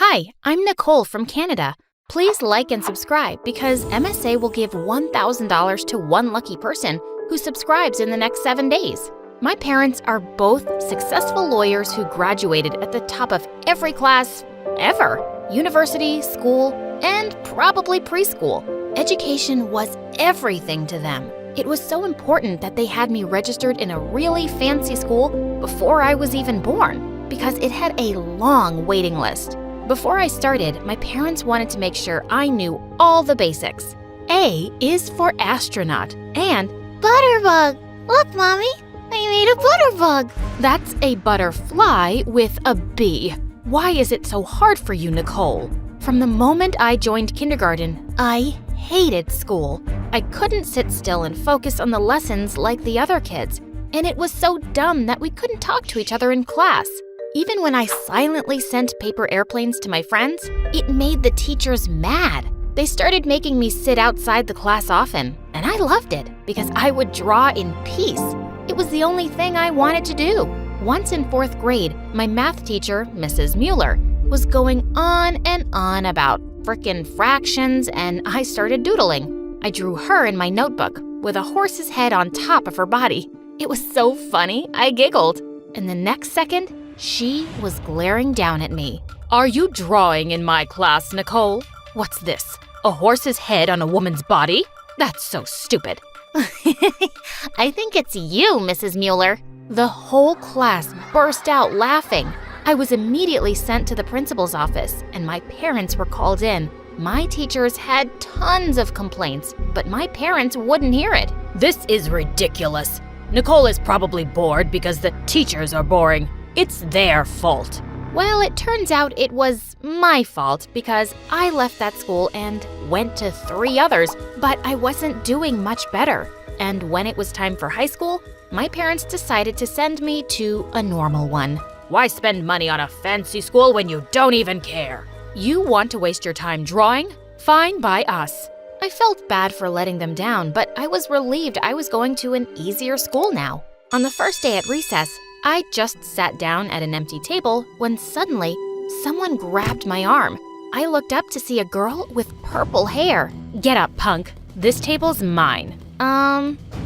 Hi, I'm Nicole from Canada. Please like and subscribe because MSA will give $1,000 to one lucky person who subscribes in the next 7 days. My parents are both successful lawyers who graduated at the top of every class ever. University, school, and probably preschool. Education was everything to them. It was so important that they had me registered in a really fancy school before I was even born because it had a long waiting list. Before I started, my parents wanted to make sure I knew all the basics. A is for astronaut and Butterbug! Look, Mommy! I made a butterbug! That's a butterfly with a B. Why is it so hard for you, Nicole? From the moment I joined kindergarten, I hated school. I couldn't sit still and focus on the lessons like the other kids, and it was so dumb that we couldn't talk to each other in class. Even when I silently sent paper airplanes to my friends, it made the teachers mad. They started making me sit outside the class often, and I loved it because I would draw in peace. It was the only thing I wanted to do. Once in 4th grade, my math teacher, Mrs. Mueller, was going on and on about frickin' fractions, and I started doodling. I drew her in my notebook with a horse's head on top of her body. It was so funny, I giggled. And the next second, she was glaring down at me. Are you drawing in my class, Nicole? What's this? A horse's head on a woman's body? That's so stupid. I think it's you, Mrs. Mueller. The whole class burst out laughing. I was immediately sent to the principal's office, and my parents were called in. My teachers had tons of complaints, but my parents wouldn't hear it. This is ridiculous. Nicole is probably bored because the teachers are boring. It's their fault. Well, it turns out it was my fault because I left that school and went to 3 others, but I wasn't doing much better. And when it was time for high school, my parents decided to send me to a normal one. Why spend money on a fancy school when you don't even care? You want to waste your time drawing? Fine by us. I felt bad for letting them down, but I was relieved I was going to an easier school now. On the first day at recess, I just sat down at an empty table when suddenly someone grabbed my arm. I looked up to see a girl with purple hair. Get up, punk. This table's mine.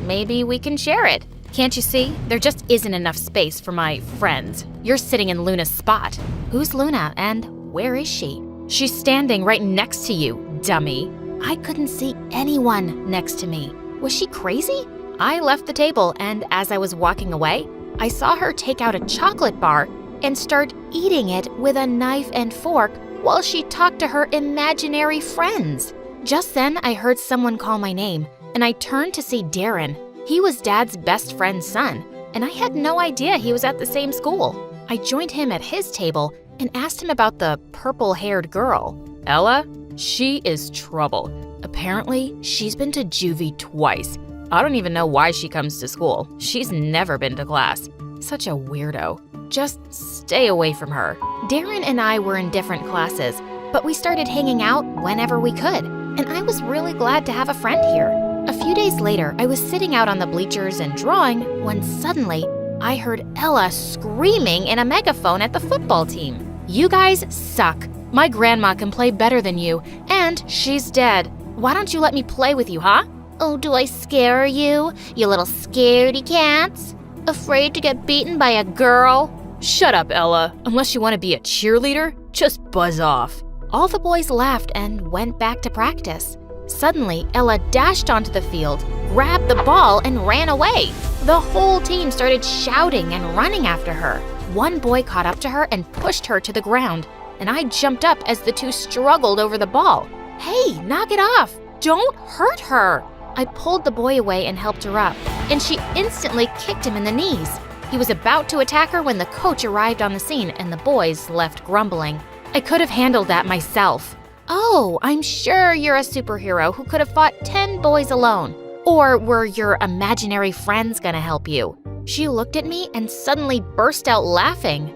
Maybe we can share it. Can't you see? There just isn't enough space for my friends. You're sitting in Luna's spot. Who's Luna and where is she? She's standing right next to you, dummy. I couldn't see anyone next to me. Was she crazy? I left the table, and as I was walking away, I saw her take out a chocolate bar and start eating it with a knife and fork while she talked to her imaginary friends. Just then, I heard someone call my name, and I turned to see Darren. He was Dad's best friend's son, and I had no idea he was at the same school. I joined him at his table and asked him about the purple-haired girl. Ella? She is trouble. Apparently, she's been to juvie twice. I don't even know why she comes to school. She's never been to class. Such a weirdo. Just stay away from her. Darren and I were in different classes, but we started hanging out whenever we could, and I was really glad to have a friend here. A few days later, I was sitting out on the bleachers and drawing when suddenly I heard Ella screaming in a megaphone at the football team. You guys suck. My grandma can play better than you, and she's dead. Why don't you let me play with you, huh? Oh, do I scare you, you little scaredy cats? Afraid to get beaten by a girl? Shut up, Ella. Unless you want to be a cheerleader, just buzz off. All the boys laughed and went back to practice. Suddenly, Ella dashed onto the field, grabbed the ball, and ran away. The whole team started shouting and running after her. One boy caught up to her and pushed her to the ground, and I jumped up as the two struggled over the ball. Hey, knock it off! Don't hurt her! I pulled the boy away and helped her up, and she instantly kicked him in the knees. He was about to attack her when the coach arrived on the scene and the boys left grumbling. I could have handled that myself. Oh, I'm sure you're a superhero who could have fought 10 boys alone. Or were your imaginary friends gonna help you? She looked at me and suddenly burst out laughing.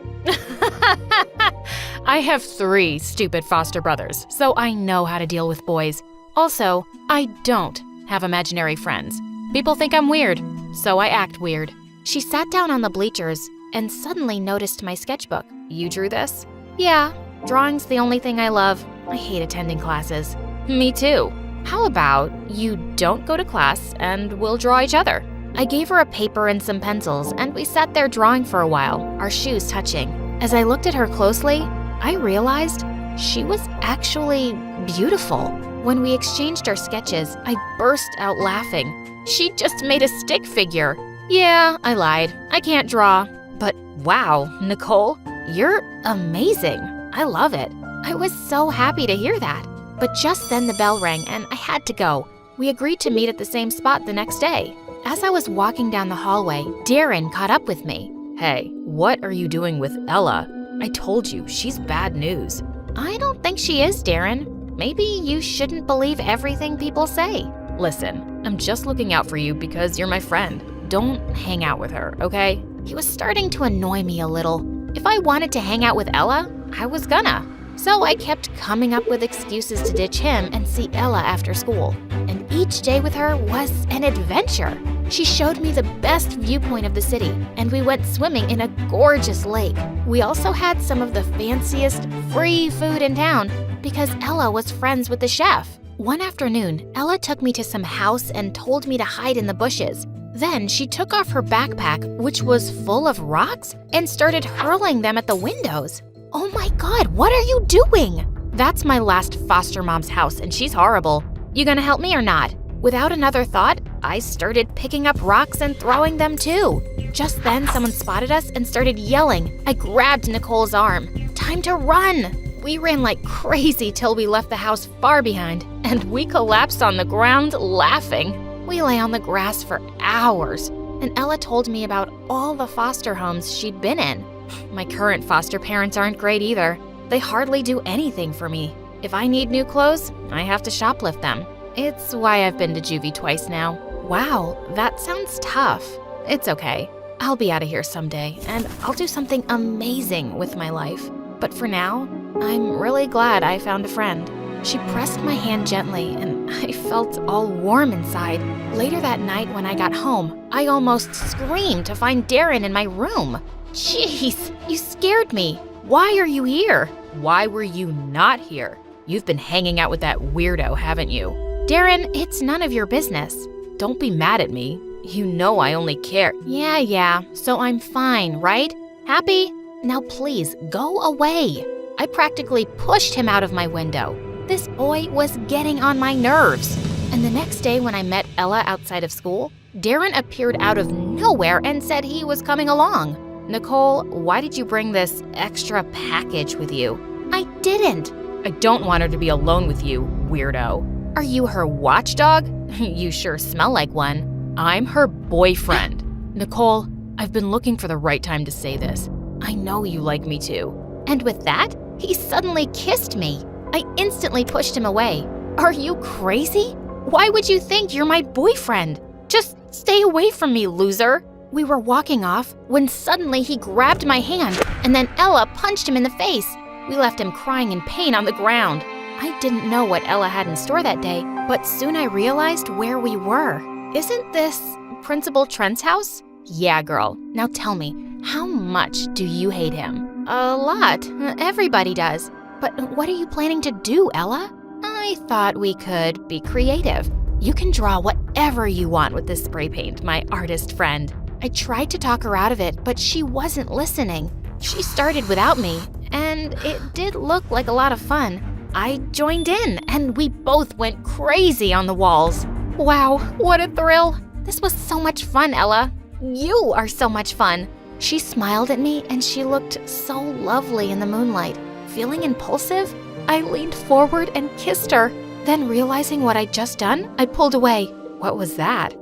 I have 3 stupid foster brothers, so I know how to deal with boys. Also, I don't have imaginary friends. People think I'm weird, so I act weird. She sat down on the bleachers and suddenly noticed my sketchbook. You drew this? Yeah, Drawing's the only thing I love. I hate attending classes. Me too. How about you don't go to class and we'll draw each other? I gave her a paper and some pencils, and we sat there drawing for a while, our shoes touching. As I looked at her closely, I realized she was actually beautiful. When we exchanged our sketches, I burst out laughing. She just made a stick figure. Yeah, I lied. I can't draw. But wow, Nicole, you're amazing. I love it. I was so happy to hear that. But just then the bell rang and I had to go. We agreed to meet at the same spot the next day. As I was walking down the hallway, Darren caught up with me. Hey, what are you doing with Ella? I told you, she's bad news. I don't think she is, Darren. Maybe you shouldn't believe everything people say. Listen, I'm just looking out for you because you're my friend. Don't hang out with her, okay? He was starting to annoy me a little. If I wanted to hang out with Ella, I was gonna. So I kept coming up with excuses to ditch him and see Ella after school. And each day with her was an adventure. She showed me the best viewpoint of the city, and we went swimming in a gorgeous lake. We also had some of the fanciest free food in town because Ella was friends with the chef. One afternoon, Ella took me to some house and told me to hide in the bushes. Then she took off her backpack, which was full of rocks, and started hurling them at the windows. Oh my God, what are you doing? That's my last foster mom's house, and she's horrible. You gonna help me or not? Without another thought, I started picking up rocks and throwing them too. Just then, someone spotted us and started yelling. I grabbed Nicole's arm. Time to run! We ran like crazy till we left the house far behind, and we collapsed on the ground laughing. We lay on the grass for hours, and Ella told me about all the foster homes she'd been in. My current foster parents aren't great either. They hardly do anything for me. If I need new clothes, I have to shoplift them. It's why I've been to juvie twice now. Wow, that sounds tough. It's okay. I'll be out of here someday, and I'll do something amazing with my life. But for now, I'm really glad I found a friend. She pressed my hand gently, and I felt all warm inside. Later that night when I got home, I almost screamed to find Darren in my room. Jeez, you scared me. Why are you here? Why were you not here? You've been hanging out with that weirdo, haven't you? Darren, it's none of your business. Don't be mad at me. You know I only care. Yeah, so I'm fine, right? Happy? Now please, go away. I practically pushed him out of my window. This boy was getting on my nerves. And the next day when I met Ella outside of school, Darren appeared out of nowhere and said he was coming along. Nicole, why did you bring this extra package with you? I didn't. I don't want her to be alone with you, weirdo. Are you her watchdog? You sure smell like one. I'm her boyfriend. Nicole, I've been looking for the right time to say this. I know you like me too. And with that, he suddenly kissed me. I instantly pushed him away. Are you crazy? Why would you think you're my boyfriend? Just stay away from me, loser. We were walking off when suddenly he grabbed my hand and then Ella punched him in the face. We left him crying in pain on the ground. I didn't know what Ella had in store that day, but soon I realized where we were. Isn't this Principal Trent's house? Yeah, girl. Now tell me, how much do you hate him? A lot. Everybody does. But what are you planning to do, Ella? I thought we could be creative. You can draw whatever you want with this spray paint, my artist friend. I tried to talk her out of it, but she wasn't listening. She started without me, and it did look like a lot of fun. I joined in, and we both went crazy on the walls. Wow, what a thrill. This was so much fun, Ella. You are so much fun. She smiled at me, and she looked so lovely in the moonlight. Feeling impulsive, I leaned forward and kissed her. Then realizing what I'd just done, I pulled away. What was that?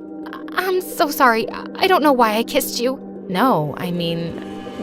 I'm so sorry. I don't know why I kissed you. No, I mean,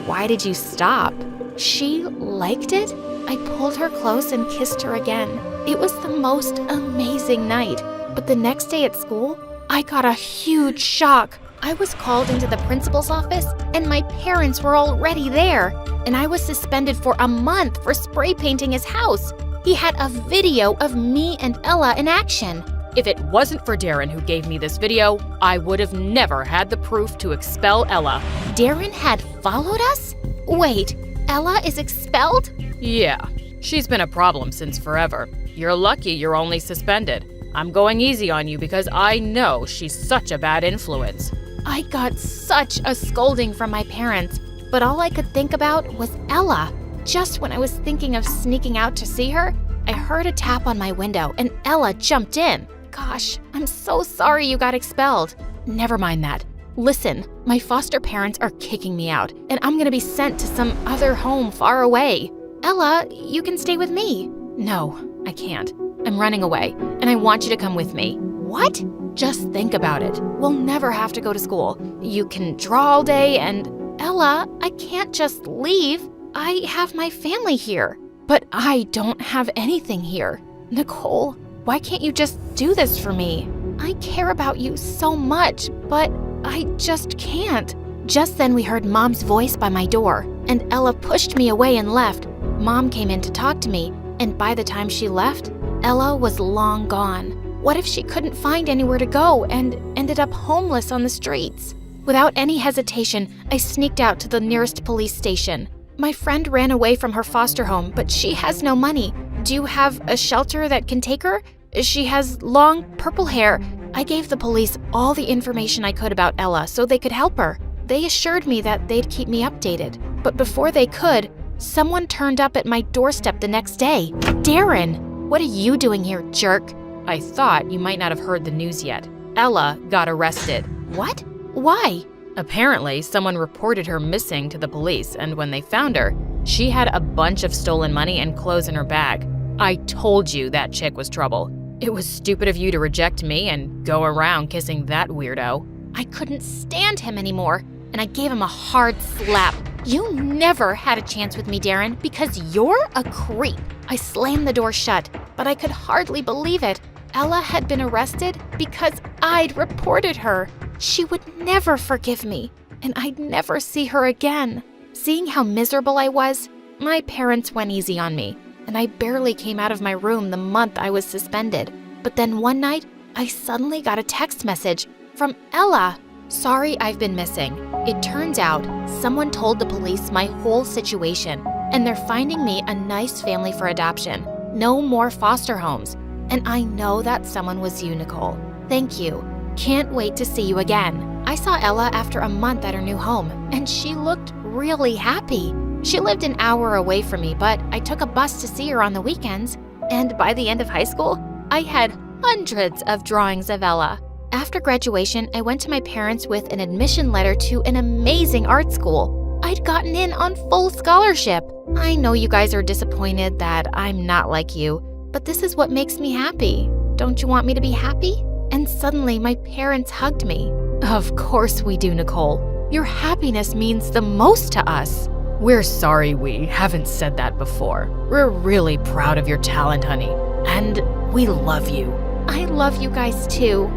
why did you stop? She liked it. I pulled her close and kissed her again. It was the most amazing night. But the next day at school, I got a huge shock. I was called into the principal's office, and my parents were already there. And I was suspended for a month for spray painting his house. He had a video of me and Ella in action. If it wasn't for Darren who gave me this video, I would have never had the proof to expel Ella. Darren had followed us? Wait, Ella is expelled? Yeah, She's been a problem since forever. You're lucky you're only suspended. I'm going easy on you because I know she's such a bad influence." I got such a scolding from my parents, but all I could think about was Ella. Just when I was thinking of sneaking out to see her, I heard a tap on my window and Ella jumped in. Gosh, I'm so sorry you got expelled. Never mind that. Listen, my foster parents are kicking me out, and I'm gonna be sent to some other home far away. Ella, you can stay with me. No, I can't. I'm running away, and I want you to come with me. What? Just think about it. We'll never have to go to school. You can draw all day and… Ella, I can't just leave. I have my family here. But I don't have anything here. Nicole, why can't you just do this for me? I care about you so much, but I just can't. Just then we heard Mom's voice by my door, and Ella pushed me away and left. Mom came in to talk to me, and by the time she left, Ella was long gone. What if she couldn't find anywhere to go and ended up homeless on the streets? Without any hesitation, I sneaked out to the nearest police station. My friend ran away from her foster home, but she has no money. Do you have a shelter that can take her? She has long purple hair. I gave the police all the information I could about Ella so they could help her. They assured me that they'd keep me updated. But before they could, someone turned up at my doorstep the next day. Darren, what are you doing here, jerk? I thought you might not have heard the news yet. Ella got arrested. What? Why? Apparently, someone reported her missing to the police, and when they found her, she had a bunch of stolen money and clothes in her bag. I told you that chick was trouble. It was stupid of you to reject me and go around kissing that weirdo. I couldn't stand him anymore, and I gave him a hard slap. You never had a chance with me, Darren, because you're a creep. I slammed the door shut, but I could hardly believe it. Ella had been arrested because I'd reported her. She would never forgive me, and I'd never see her again. Seeing how miserable I was, my parents went easy on me, and I barely came out of my room the month I was suspended. But then one night, I suddenly got a text message from Ella. Sorry I've been missing. It turns out someone told the police my whole situation, and they're finding me a nice family for adoption. No more foster homes. And I know that someone was you, Nicole. Thank you. Can't wait to see you again. I saw Ella after a month at her new home, and she looked really happy. She lived an hour away from me, but I took a bus to see her on the weekends. And by the end of high school, I had hundreds of drawings of Ella. After graduation, I went to my parents with an admission letter to an amazing art school. I'd gotten in on full scholarship. I know you guys are disappointed that I'm not like you, but this is what makes me happy. Don't you want me to be happy? And suddenly my parents hugged me. Of course we do, Nicole. Your happiness means the most to us. We're sorry we haven't said that before. We're really proud of your talent, honey. And we love you. I love you guys too.